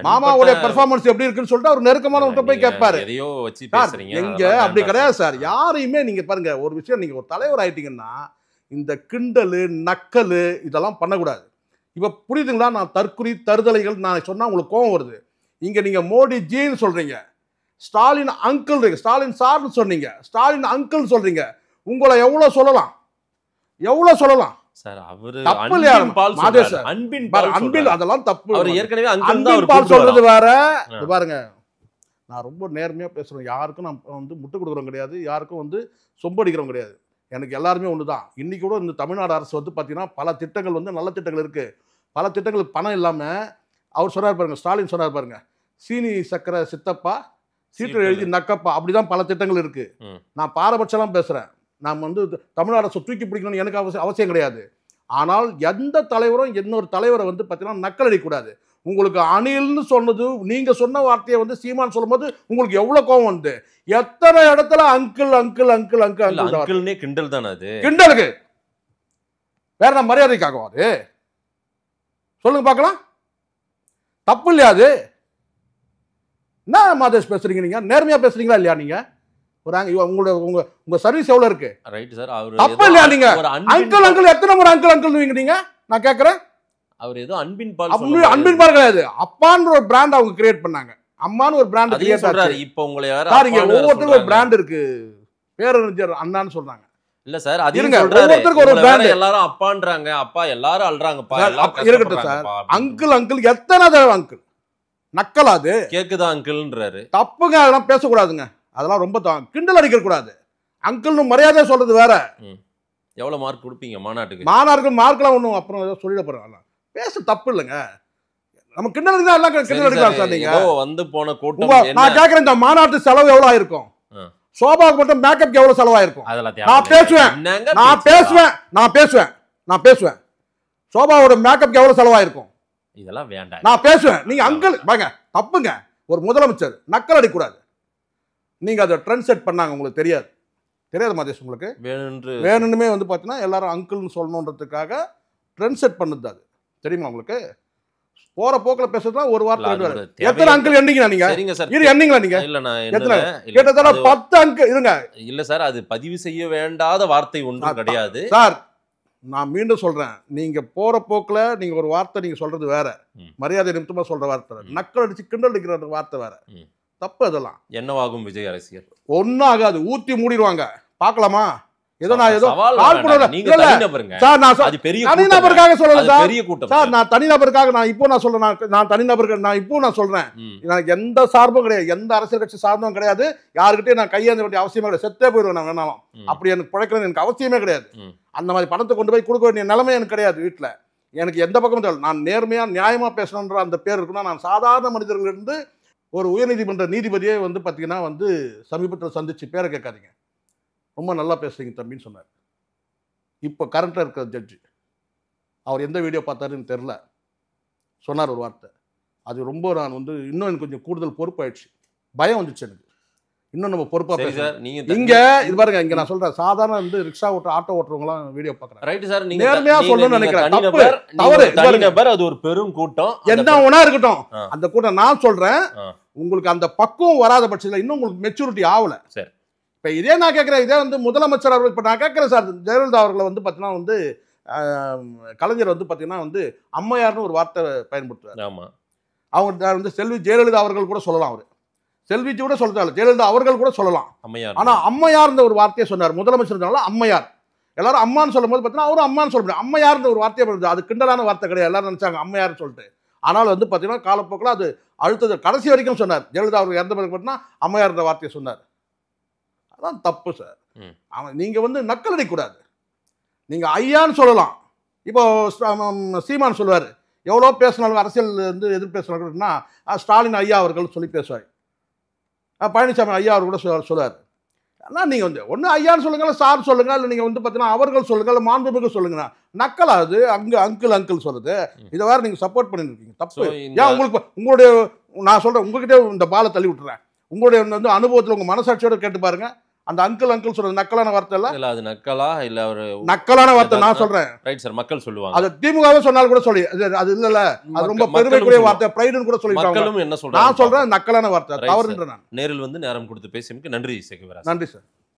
மாமாவுடைய பெர்ஃபார்மன்ஸ் எப்படி இருக்குன்னு சொல்லிட்டு அவர் நெருக்கமானவங்கிட்ட போய் கேட்பாரு. எங்க அப்படி கிடையாது சார். யாரையுமே நீங்க பாருங்க, ஒரு விஷயம், நீங்க ஒரு தலைவர் ஆயிட்டீங்கன்னா இந்த கிண்டலு நக்கலு இதெல்லாம் பண்ணக்கூடாது. இப்ப புரியுதுங்களா? நான் தற்குறி தருதலைகள் நான் சொன்னா உங்களுக்கு கோபம் வருது. இங்க நீங்க மோடி ஜின்னு சொல்றீங்க, ஸ்டாலின் அங்கிள், ஸ்டாலின் சார்னு சொன்னீங்க, ஸ்டாலின் அங்கிள் சொல்றீங்க. உங்களை எவ்வளவு சொல்லலாம், எவ்வளவு சொல்லலாம் சார். அவரு அன்பில் அதெல்லாம் தப்பு. அவர் ஏற்கனவே அன்பில் பால் சொல்றது வேற. பாருங்க, நான் ரொம்ப நேர்மையா பேசுறேன். யாருக்கும் நான் வந்து முட்டு கொடுக்குறோம் கிடையாது, யாருக்கும் வந்து சொம்படிக்கிறோம் கிடையாது. எனக்கு எல்லாருமே ஒண்ணுதான். இன்னைக்கு கூட இந்த தமிழ்நாடு அரசு வந்து பாத்தீங்கன்னா பல திட்டங்கள் வந்து நல்ல திட்டங்கள் இருக்கு. பல திட்டங்களுக்கு பணம் இல்லாம அவர் சொன்னார் பாருங்க, ஸ்டாலின் சொன்னார் பாருங்க, சீனி சக்கரை சித்தப்பா சீட்டு எழுதி நக்கப்பா, அப்படிதான் பல திட்டங்கள் இருக்கு. நான் பாரபட்சம்லாம் பேசுறேன். நாம் வந்து தமிழ்நாடு அரசு தூக்கி பிடிக்கணும்னு எனக்கு அவசியம் கிடையாது. ஆனால் எந்த தலைவரும் இன்னொரு தலைவரை வந்து பார்த்தீங்கன்னா நக்கல் அடிக்கூடாது. உங்களுக்கு அணில்னு சொன்னது, நீங்க சொன்ன வார்த்தையை வந்து சீமான் சொல்லும் போது உங்களுக்கு எவ்வளவு கோபம் வந்து, எத்தனை இடத்துல அங்கிள் அங்கிள் அங்கிள் அங்கிள் அங்கிள்னே கிண்டல் தானே அது. கிண்டலுக்கு வேற நான் மரியாதைக்காக அது சொல்லுங்க பார்க்கலாம், தப்பு இல்லையா அது? என்ன மாதேஷ் பேசுறீங்க, நீங்க நேர்மையா பேசுறீங்களா இல்லையா? நீங்க உங்க சர்வீஸ் எவ்வளவு இருக்கு? Right sir. அவர் தப்பு இல்லையா? நீங்க அங்கிள் அங்கிள் எத்தனை முறை அங்கிள் அங்கிள் நீங்க நான் கேக்குறேன். அவர் ஏதோ அன்பின் பால் கிடையாது, அப்பான்ற ஒரு பிராண்ட் அவங்க கிரியேட் பண்ணாங்க. அம்மான்னு ஒரு பிராண்ட் கிரியேட் பண்றாரு. இப்போ உங்களை யாரா பாருங்க, ஒவ்வொருத்தருக்கும் ஒரு பிராண்ட் இருக்கு. பேரறிஞர் அண்ணான்னு சொல்றாங்க. இல்ல சார், அது ஒவ்வொருத்தருக்கும் ஒரு பிராண்ட். எல்லாரும் அப்பான்றாங்க, அப்பா எல்லாரும் அல்றாங்கப்பா. இருக்கட்டும் சார். அங்கிள் அங்கிள் எத்தனை தடவை அங்கிள் நக்கலாது கேக்குதா அங்கிள்ன்றாரு. தப்புங்க, அதெல்லாம் பேசக்கூடாதுங்க. அதெல்லாம் ரொம்ப கிண்டல் அடிக்க கூடாது. அங்கிள்னு மரியாதை சொல்றது வேற. எவ்வளவு மார்க் கொடுப்பீங்க மாநாட்டுக்கு? மாநாட்டுக்கு மார்க்லாம் ஒன்றும் அப்புறம் ஏதோ சொல்லிட போறேன். பேச தப்பு இல்லைங்க. நம்ம கிண்டல் தான் எல்லாம் கிண்டல் அடிக்கலாம் சார். நீங்க வந்து போன கூட்டம் நான் கேட்கறேன், இந்த மாநாட்டு செலவு எவ்வளவு ஆயிருக்கும்? சோபாவுக்கு மட்டும் மேக்கப்க்கு எவ்வளவு செலவாயிருக்கும்? நான் பேசுவேன். சோபாவோட மேக்கப்க்கு எவ்வளவு செலவாயிருக்கும்? இதெல்லாம் வேண்டாம், நான் பேசுவேன். நீங்க அங்கிள் வாங்க, தப்புங்க. ஒரு முதலமைச்சர் நக்கல் அடிக்கூடாது. நீங்க அதை ட்ரெண்ட் செட் பண்ணாங்க, உங்களுக்கு தெரியாது மாதேஷ். உங்களுக்கு வேணும்னுமே வந்து பார்த்தீங்கன்னா எல்லாரும் அங்கிள்னு சொல்லணுன்றதுக்காக ட்ரெண்ட் செட் பண்ணுது. அது தெரியுமா உங்களுக்கு? போற போக்கில் பேசுறதுலாம் ஒரு வார்த்தை. எத்தனை அங்கிள் எண்ணிங்களா நீங்க? எண்ணிங்களா நீங்க? கிட்டத்தட்ட 10 அங்கிள் இருங்க. இல்ல சார், அது பதிவு செய்ய வேண்டாத வார்த்தை ஒன்றும் கிடையாது சார். நான் மீண்டும் சொல்றேன், நீங்க போற போக்குல நீங்க ஒரு வார்த்தை நீங்க சொல்றது வேற, மரியாதை நிமித்தமா சொல்ற வார்த்தை, நக்கல் அடிச்சு கிண்டல் அடிக்கிற வார்த்தை வேற. தப்பு. அதெல்லாம் என்னவாகும் விஜய் அரசியல்? ஒன்னும் ஆகாது, ஊத்தி மூடிடுவாங்க. பாக்கலாமா? ஏதோ நான் ஏதோ தனிநபருக்காக சொல்லல சார். நான் தனிநபருக்காக நான் இப்போ சொல்றேன். எனக்கு எந்த சார்பும் கிடையாது, எந்த அரசியல் கட்சி சார்பும் கிடையாது. யாருக்கிட்டே நான் கையேந்த வேண்டிய அவசியமே கிடையாது. செத்தே போயிடுவேன் நான் வேணாலும். அப்படி எனக்கு பிழைக்கிறது எனக்கு அவசியமே கிடையாது. அந்த மாதிரி பணத்தை கொண்டு போய் கொடுக்க வேண்டிய நிலைமை எனக்கு கிடையாது. வீட்டில் எனக்கு எந்த பக்கமும் தெரியல. நான் நேர்மையா நியாயமா பேசணுன்ற அந்த பேர் இருக்குன்னா, நான் சாதாரண மனிதர்களிருந்து ஒரு உயர்நீதிமன்ற நீதிபதியே வந்து பார்த்தீங்கன்னா வந்து சமீபத்தில் சந்திச்சு பேரை கேட்காதீங்க, ரொம்ப நல்லா பேசுறீங்க தம்பின்னு சொன்னார். இப்போ கரண்ட்டாக இருக்கிற ஜட்ஜு அவர் எந்த வீடியோ பார்த்தாருன்னு தெரில, சொன்னார் ஒரு வார்த்தை. அது ரொம்ப நான் வந்து இன்னும் எனக்கு கொஞ்சம் கூடுதல் பொறுப்பாயிடுச்சு. பயம் வந்துச்சு எனக்கு. இன்னும் நம்ம பொறுப்பாக பேசுறோம். இங்க இது பாருங்க, இங்க நான் சொல்றேன், சாதாரண வந்து ரிக்ஷா ஓட்டுற ஆட்டோ ஓட்டுறவங்களாம் வீடியோ பார்க்குறேன். ரைட் சார், நீங்க நேர்மையா சொல்லணும்னு நினைக்கிறேன். தவறு. அது ஒரு பெரும் கூட்டம், என்ன ஒண்ணா இருக்கட்டும். அந்த கூட்டம் நான் சொல்றேன், உங்களுக்கு அந்த பக்குவம் வராத பட்சத்தில் இன்னும் உங்களுக்கு மெச்சூரிட்டி ஆகல. சரி, இப்போ இதே நான் கேட்குறேன், இதே வந்து முதலமைச்சர் அவர்கள் இப்போ நான் கேட்குறேன் சார், ஜெயலலிதா அவர்களை வந்து பார்த்தீங்கன்னா வந்து கலைஞர் வந்து பார்த்தீங்கன்னா வந்து அம்மையார்னு ஒரு வார்த்தை பயன்படுத்துவார். ஆமாம், அவங்க வந்து செல்வி ஜெயலலிதா அவர்கள் கூட சொல்லலாம். அவர் செல்விஜி கூட சொல்லலாம், ஜெயலலிதா அவர்கள் கூட சொல்லலாம். ஆனால் அம்மையார்ன்ற ஒரு வார்த்தையை சொன்னார் முதலமைச்சர். அம்மையார் எல்லாரும் அம்மான்னு சொல்லும் போது பார்த்தீங்கன்னா அவரும் அம்மான்னு சொல்ல முடியும். அம்மையார்ன்ற ஒரு வார்த்தையை பண்ணுறது, அது கிண்டலான வார்த்தை கிடையாது. எல்லாரும் நினைச்சாங்க அம்மையார்னு சொல்லிட்டு. ஆனால் வந்து பார்த்தீங்கன்னா காலப்போக்கில் அது அடுத்தது கடைசி வரைக்கும் சொன்னார். ஜெயலலிதா அவர்கள் இறந்த பிறகு பார்த்தீங்கன்னா அம்மையார்ன்ற வார்த்தையை சொன்னார். அதான் தப்பு சார். நீங்கள் வந்து நக்கல் அடிக்கூடாது. நீங்கள் ஐயான்னு சொல்லலாம். இப்போ சீமான் சொல்லுவார், எவ்வளோ பேசினாலும் அரசியல் வந்து எதிர்ப்பு பேசினாங்கன்னா ஸ்டாலின் ஐயா அவர்கள் சொல்லி பேசுவார். பழனிசாமி ஐயா அவர் கூட சொல்லுவார். ஆனால் நீங்கள் வந்து ஒன்று ஐயான்னு சொல்லுங்க, சார் சொல்லுங்க, இல்லை நீங்கள் வந்து பார்த்தீங்கன்னா அவர்கள் சொல்லுங்க, இல்லை மாண்புமிகு சொல்லுங்கண்ணா. நக்கலாது அங்கிள் சொல்றது. இதை வேறு நீங்கள் சப்போர்ட் பண்ணிட்டு இருக்கீங்க. தப்பு. ஏன் உங்களுக்கு உங்களுடைய நான் சொல்கிறேன், உங்ககிட்ட இந்த பாலை தள்ளி விட்டுறேன். உங்களுடைய வந்து அனுபவத்தில் உங்கள் மனசாட்சியோட கேட்டு பாருங்க. அந்த அங்கிள் சொல்றது நக்கலான வார்த்தை இல்ல, அது நக்கலா இல்ல ஒரு நக்கலான வார்த்தை நான் சொல்றேன். ரைட் சார், மக்கள் சொல்லுவாங்க. அது திமுகவே சொன்னாலும் கூட சொல்லி அது இல்ல, அது ரொம்ப பெருமைக்குரிய வார்த்தை, பிரைடுன்னு கூட சொல்லிட்டாங்க. மக்களும் என்ன சொல்றாங்க, நான் சொல்றேன் நக்கலான வார்த்தை, தவறுன்ற. நான் நேரில் வந்து நேரம் கொடுத்து பேசியமைக்கு நன்றி சேகவராஜ். நன்றி சார்.